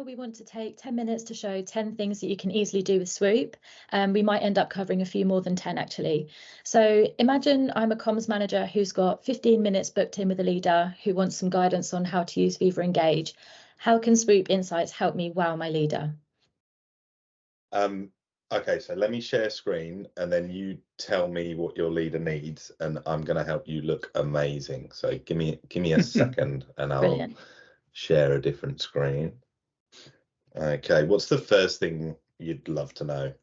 we want to take 10 minutes to show 10 things that you can easily do with Swoop. We might end up covering a few more than 10 actually. So imagine I'm a comms manager who's got 15 minutes booked in with a leader who wants some guidance on how to use Viva Engage. How can Swoop Insights help me wow my leader? Okay, so let me share screen and then you tell me what your leader needs and I'm going to help you look amazing. So give me a second and I'll Brilliant. share a different screen. Okay, what's the first thing you'd love to know?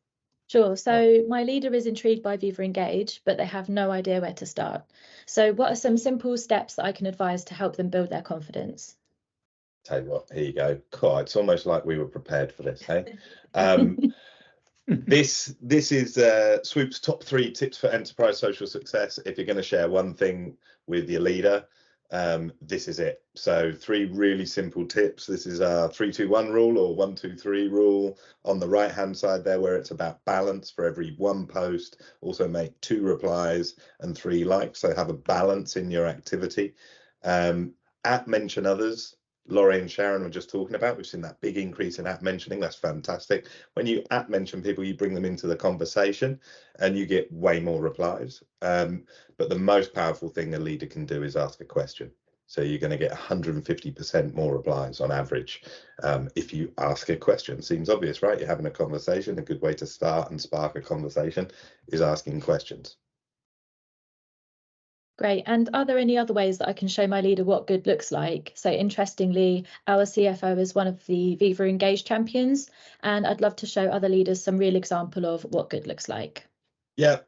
Sure. So my leader is intrigued by Viva Engage, but they have no idea where to start. So what are some simple steps that I can advise to help them build their confidence? Tell you what, here you go. God, it's almost like we were prepared for this, hey? This is Swoop's top 3 tips for enterprise social success. If you're going to share one thing with your leader, this is it. So 3 really simple tips. This is our 3-2-1 rule or 1-2-3 rule on the right hand side there, where it's about balance. For every 1 post, also make 2 replies and 3 likes. So have a balance in your activity. Mention others. Laurie and Sharon were just talking about. We've seen that big increase in mentioning. That's fantastic. When you mention people, you bring them into the conversation and you get way more replies. But the most powerful thing a leader can do is ask a question. So you're going to get 150% more replies on average if you ask a question. Seems obvious, right? You're having a conversation. A good way to start and spark a conversation is asking questions. Great. And are there any other ways that I can show my leader what good looks like? So interestingly, our CFO is one of the Viva Engage champions, and I'd love to show other leaders some real example of what good looks like. Yeah.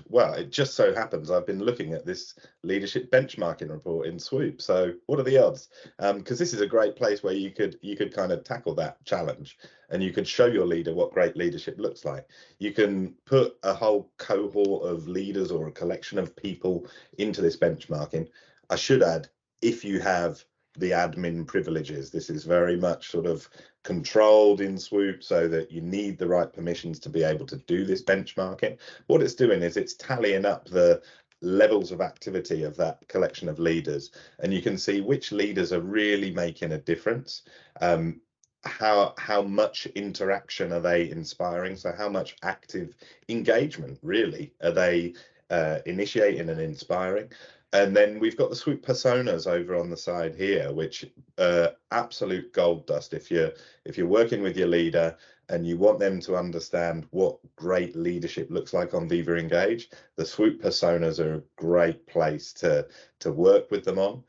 Well, it just so happens I've been looking at this leadership benchmarking report in Swoop. So what are the odds? Because this is a great place where you could kind of tackle that challenge and you could show your leader what great leadership looks like. You can put a whole cohort of leaders or a collection of people into this benchmarking. I should add, if you have the admin privileges, this is very much sort of controlled in Swoop so that you need the right permissions to be able to do this benchmarking. What it's doing is it's tallying up the levels of activity of that collection of leaders, and you can see which leaders are really making a difference. How much interaction are they inspiring? So how much active engagement really are they initiating and inspiring? And then we've got the Swoop personas over on the side here, which absolute gold dust. If you're working with your leader and you want them to understand what great leadership looks like on Viva Engage, the Swoop personas are a great place to work with them on.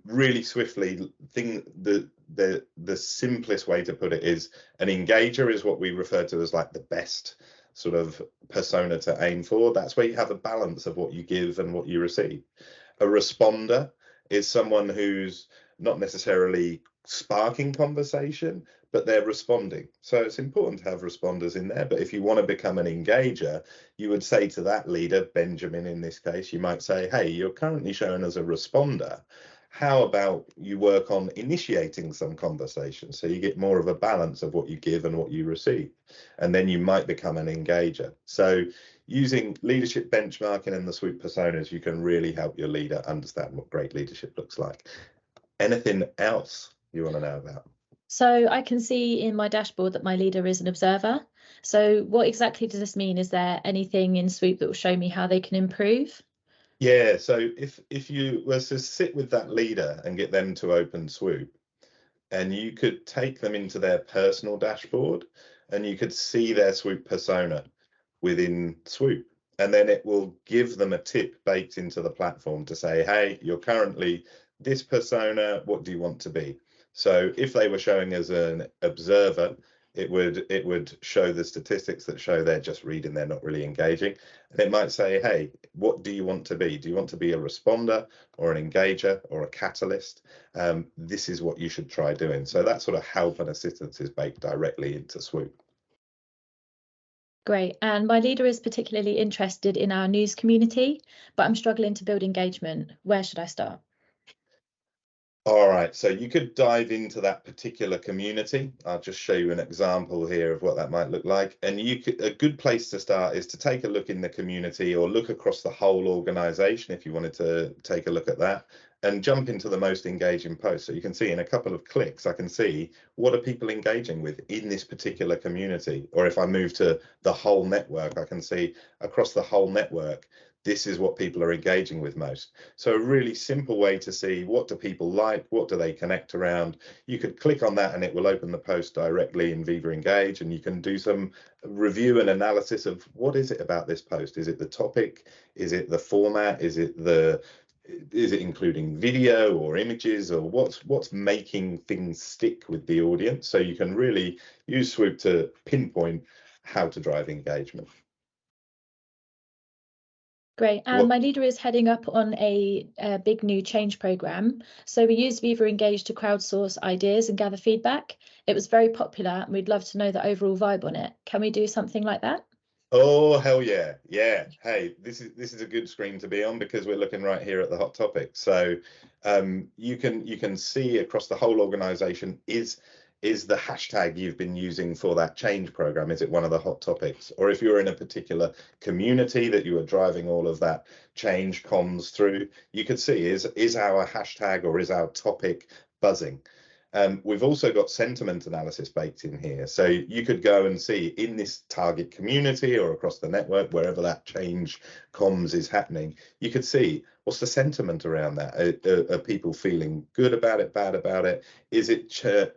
Really swiftly, the simplest way to put it is an engager is what we refer to as like the best sort of persona to aim for. That's where you have a balance of what you give and what you receive. A responder is someone who's not necessarily sparking conversation, but they're responding. So it's important to have responders in there. But if you want to become an engager, you would say to that leader, Benjamin in this case, you might say, hey, you're currently shown as a responder. How about you work on initiating some conversation so you get more of a balance of what you give and what you receive, and then you might become an engager. So using leadership benchmarking and the Swoop personas, you can really help your leader understand what great leadership looks like. Anything else you want to know about? So I can see in my dashboard that my leader is an observer. So what exactly does this mean? Is there anything in Swoop that will show me how they can improve? Yeah, so if you were to sit with that leader and get them to open Swoop, and you could take them into their personal dashboard and you could see their Swoop persona within Swoop. And then it will give them a tip baked into the platform to say, hey, you're currently this persona, what do you want to be? So if they were showing as an observer, it would show the statistics that show they're just reading, they're not really engaging. And it might say, hey, what do you want to be? Do you want to be a responder or an engager or a catalyst? This is what you should try doing. So that sort of help and assistance is baked directly into Swoop. Great. And my leader is particularly interested in our news community, but I'm struggling to build engagement. Where should I start? All right, so you could dive into that particular community. I'll just show you an example here of what that might look like. And a good place to start is to take a look in the community or look across the whole organization if you wanted to take a look at that, and jump into the most engaging posts. So you can see in a couple of clicks, I can see what are people engaging with in this particular community. Or if I move to the whole network, I can see across the whole network, this is what people are engaging with most. So a really simple way to see what do people like, what do they connect around. You could click on that and it will open the post directly in Viva Engage, and you can do some review and analysis of what is it about this post. Is it the topic? Is it the format? Is it including video or images, or what's making things stick with the audience? So you can really use Swoop to pinpoint how to drive engagement. Great. And my leader is heading up on a big new change program. So we use Viva Engage to crowdsource ideas and gather feedback. It was very popular and we'd love to know the overall vibe on it. Can we do something like that? Oh, hell yeah. Yeah. Hey, this is a good screen to be on because we're looking right here at the hot topic. So you can see across the whole organization, is the hashtag you've been using for that change program, is it one of the hot topics? Or if you're in a particular community that you are driving all of that change comms through, you could see is our hashtag or is our topic buzzing? We've also got sentiment analysis baked in here. So you could go and see in this target community or across the network, wherever that change comms is happening, you could see what's the sentiment around that. Are people feeling good about it, bad about it? Is it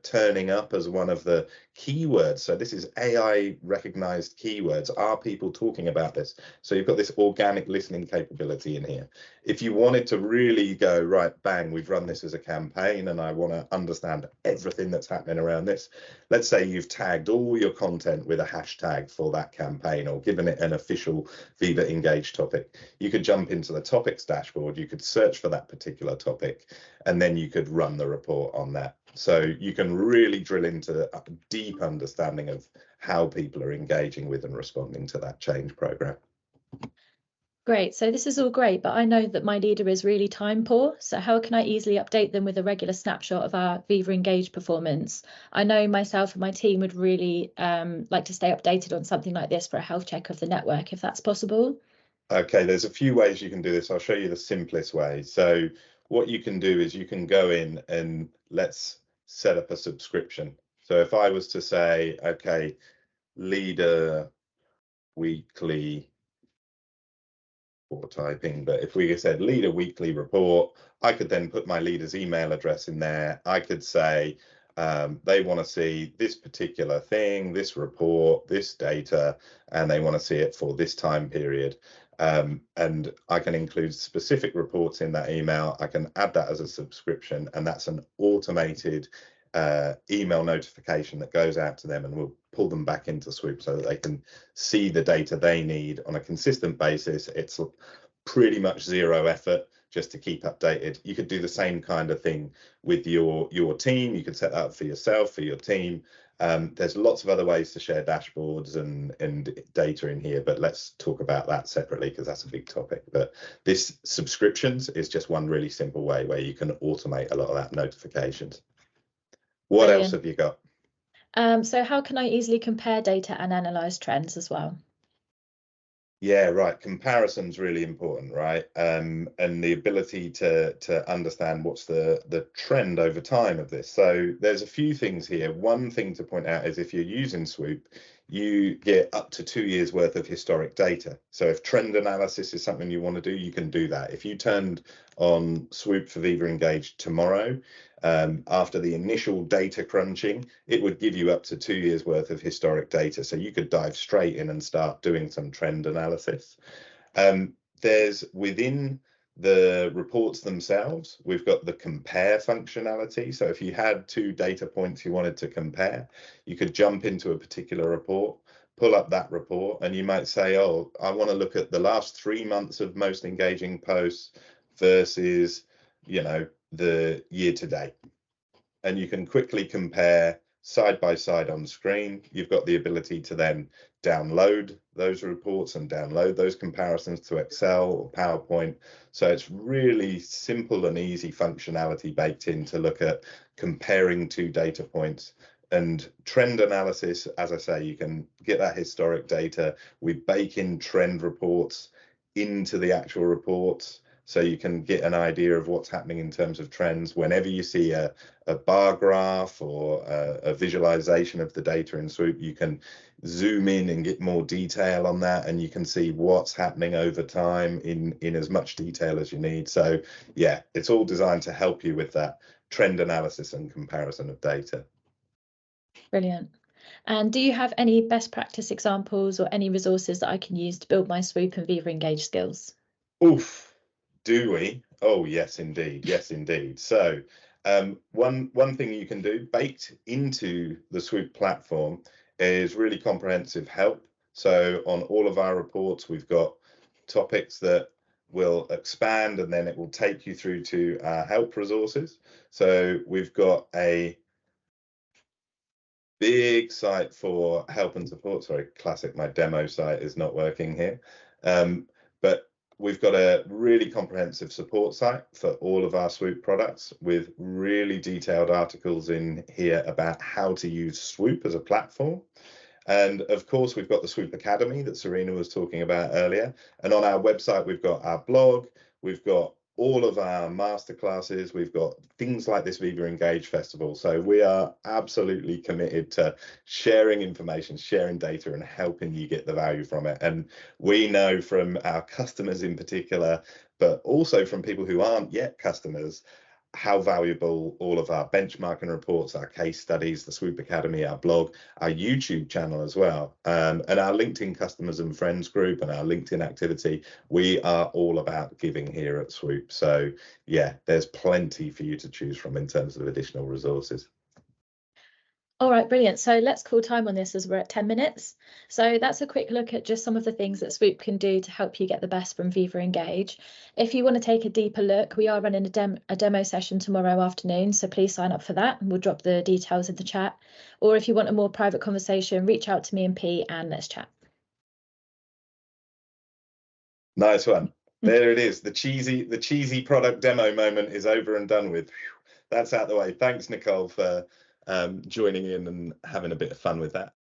turning up as one of the keywords? So this is AI recognized keywords. Are people talking about this? So you've got this organic listening capability in here. If you wanted to really go, right, bang, we've run this as a campaign and I want to understand everything that's happening around this. Let's say you've tagged all your content with a hashtag for that campaign or given it an official Viva Engage topic. You could jump into the topics dashboard, you could search for that particular topic, and then you could run the report on that. So you can really drill into a deep understanding of how people are engaging with and responding to that change program. Great. So this is all great, but I know that my leader is really time poor. So how can I easily update them with a regular snapshot of our Viva Engage performance? I know myself and my team would really like to stay updated on something like this for a health check of the network, if that's possible. Okay, there's a few ways you can do this. I'll show you the simplest way. So what you can do is you can go in and let's set up a subscription. So if I was to say, okay, leader weekly, or typing, but if we said leader weekly report, I could then put my leader's email address in there. I could say they want to see this particular thing, this report, this data, and they want to see it for this time period. And I can include specific reports in that email. I can add that as a subscription, and that's an automated email notification that goes out to them, and we'll pull them back into Swoop so that they can see the data they need on a consistent basis. It's pretty much zero effort just to keep updated. You could do the same kind of thing with your team. You could set that up for yourself, for your team. There's lots of other ways to share dashboards and data in here, but let's talk about that separately because that's a big topic. But this subscriptions is just one really simple way where you can automate a lot of that notifications. What else have you got? So how can I easily compare data and analyze trends as well? Yeah, right. Comparison's really important, right? And the ability to understand what's the trend over time of this. So there's a few things here. One thing to point out is if you're using Swoop, you get up to 2 years worth of historic data. So if trend analysis is something you want to do, you can do that. If you turned on Swoop for Viva Engage tomorrow, after the initial data crunching, it would give you up to 2 years worth of historic data. So you could dive straight in and start doing some trend analysis. There's within the reports themselves, we've got the compare functionality. So if you had 2 data points you wanted to compare, you could jump into a particular report, pull up that report, and you might say, oh, I want to look at the last 3 months of most engaging posts versus, you know, the year to date. And you can quickly compare side by side on screen. You've got the ability to then download those reports and download those comparisons to Excel or PowerPoint. So it's really simple and easy functionality baked in to look at comparing two data points. And trend analysis, as I say, you can get that historic data. We bake in trend reports into the actual reports, so you can get an idea of what's happening in terms of trends. Whenever you see a bar graph or a visualization of the data in SWOOP, you can zoom in and get more detail on that, and you can see what's happening over time in as much detail as you need. So yeah, it's all designed to help you with that trend analysis and comparison of data. Brilliant. And do you have any best practice examples or any resources that I can use to build my SWOOP and Viva Engage skills? Oof, do we? Oh, yes, indeed. Yes, indeed. So one thing you can do baked into the SWOOP platform is really comprehensive help. So on all of our reports, we've got topics that will expand, and then it will take you through to our help resources. So we've got a big site for help and support. Sorry, classic, my demo site is not working here. But we've got a really comprehensive support site for all of our SWOOP products with really detailed articles in here about how to use SWOOP as a platform. And of course, we've got the SWOOP Academy that Serena was talking about earlier. And on our website, we've got our blog, we've got all of our masterclasses, we've got things like this Viva Engage Festival. So we are absolutely committed to sharing information, sharing data, and helping you get the value from it. And we know from our customers in particular, but also from people who aren't yet customers, how valuable all of our benchmarking reports, our case studies, the SWOOP Academy, our blog, our YouTube channel as well, and our LinkedIn customers and friends group and our LinkedIn activity. We are all about giving here at SWOOP. So yeah, there's plenty for you to choose from in terms of additional resources. All right, brilliant. So let's call time on this as we're at 10 minutes. So that's a quick look at just some of the things that SWOOP can do to help you get the best from Viva Engage. If you want to take a deeper look, we are running a demo session tomorrow afternoon, so please sign up for that and we'll drop the details in the chat. Or if you want a more private conversation, reach out to me and Pete and let's chat. Nice one. There it is. The cheesy product demo moment is over and done with. That's out the way. Thanks, Nicole, for joining in and having a bit of fun with that.